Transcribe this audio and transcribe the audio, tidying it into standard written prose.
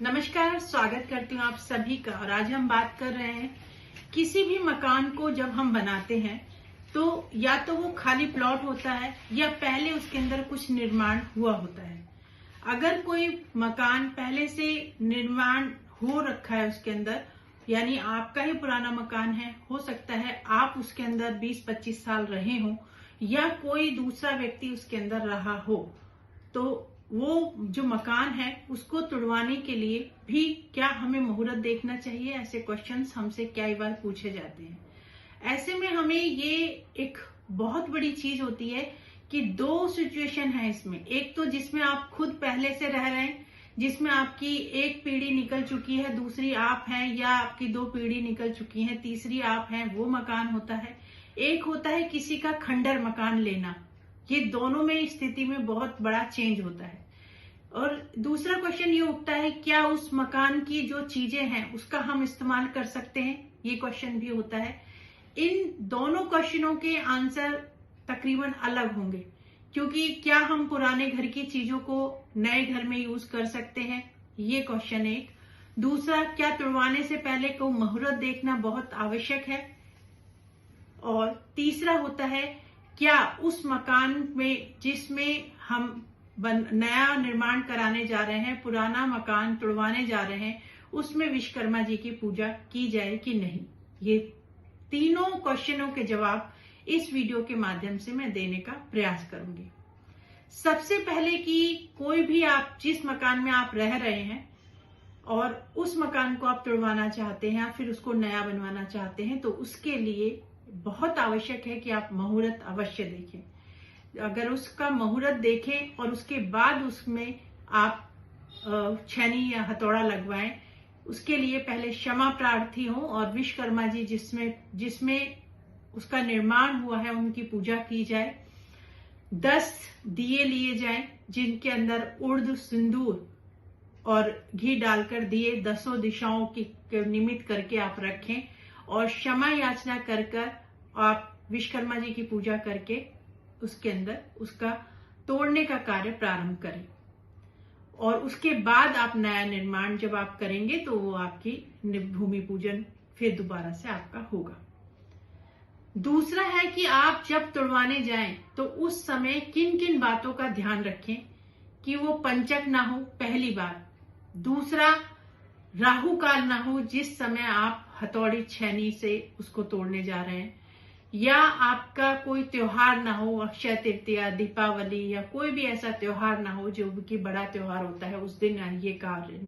नमस्कार, स्वागत करती हूँ आप सभी का। और आज हम बात कर रहे हैं किसी भी मकान को जब हम बनाते हैं तो या तो वो खाली प्लॉट होता है या पहले उसके अंदर कुछ निर्माण हुआ होता है। अगर कोई मकान पहले से निर्माण हो रखा है उसके अंदर, यानी आपका ही पुराना मकान है, हो सकता है आप उसके अंदर 20-25 साल रहे हो या कोई दूसरा व्यक्ति उसके अंदर रहा हो, तो वो जो मकान है उसको तुड़वाने के लिए भी क्या हमें मुहूर्त देखना चाहिए? ऐसे क्वेश्चंस हमसे कई बार पूछे जाते हैं। ऐसे में हमें ये एक बहुत बड़ी चीज होती है कि दो सिचुएशन है इसमें। एक तो जिसमें आप खुद पहले से रह रहे हैं, जिसमें आपकी एक पीढ़ी निकल चुकी है, दूसरी आप हैं, या आपकी 2 पीढ़ी निकल चुकी है, तीसरी आप हैं, वो मकान होता है। एक होता है किसी का खंडर मकान लेना। ये दोनों में स्थिति में बहुत बड़ा चेंज होता है। और दूसरा क्वेश्चन ये उठता है, क्या उस मकान की जो चीजें हैं उसका हम इस्तेमाल कर सकते हैं? ये क्वेश्चन भी होता है। इन दोनों क्वेश्चनों के आंसर तकरीबन अलग होंगे, क्योंकि क्या हम पुराने घर की चीजों को नए घर में यूज कर सकते हैं? ये क्वेश्चन एक। दूसरा, क्या तुड़वाने से पहले को मुहूर्त देखना बहुत आवश्यक है? और तीसरा होता है, क्या उस मकान में जिसमें हम नया निर्माण कराने जा रहे हैं, पुराना मकान तुड़वाने जा रहे हैं, उसमें विश्वकर्मा जी की पूजा की जाए कि नहीं? ये तीनों क्वेश्चनों के जवाब इस वीडियो के माध्यम से मैं देने का प्रयास करूंगी। सबसे पहले कि कोई भी आप जिस मकान में आप रह रहे हैं और उस मकान को आप तुड़वाना चाहते हैं या फिर उसको नया बनवाना चाहते हैं, तो उसके लिए बहुत आवश्यक है कि आप मुहूर्त अवश्य देखें। अगर उसका मुहूर्त देखें और उसके बाद उसमें आप छेनी या हथौड़ा लगवाएं, उसके लिए पहले क्षमा प्रार्थी हो और विश्वकर्मा जी जिसमें उसका निर्माण हुआ है उनकी पूजा की जाए। 10 दिए लिए जाएं जिनके अंदर उर्द, सिंदूर और घी डालकर दिए 10 दिशाओं की निमित्त करके आप रखें और क्षमा याचना कर आप विश्वकर्मा जी की पूजा करके उसके अंदर उसका तोड़ने का कार्य प्रारंभ करें। और उसके बाद आप नया निर्माण जब आप करेंगे तो वो आपकी भूमि पूजन फिर दोबारा से आपका होगा। दूसरा है कि आप जब तुड़वाने जाएं तो उस समय किन किन बातों का ध्यान रखें कि वो पंचक ना हो, पहली बात। दूसरा, राहु काल ना हो जिस समय आप हथौड़ी छेनी से उसको तोड़ने जा रहे हैं, या आपका कोई त्योहार ना हो, अक्षय तृतीया, दीपावली या कोई भी ऐसा त्योहार ना हो जो कि बड़ा त्योहार होता है, उस दिन ये कार्य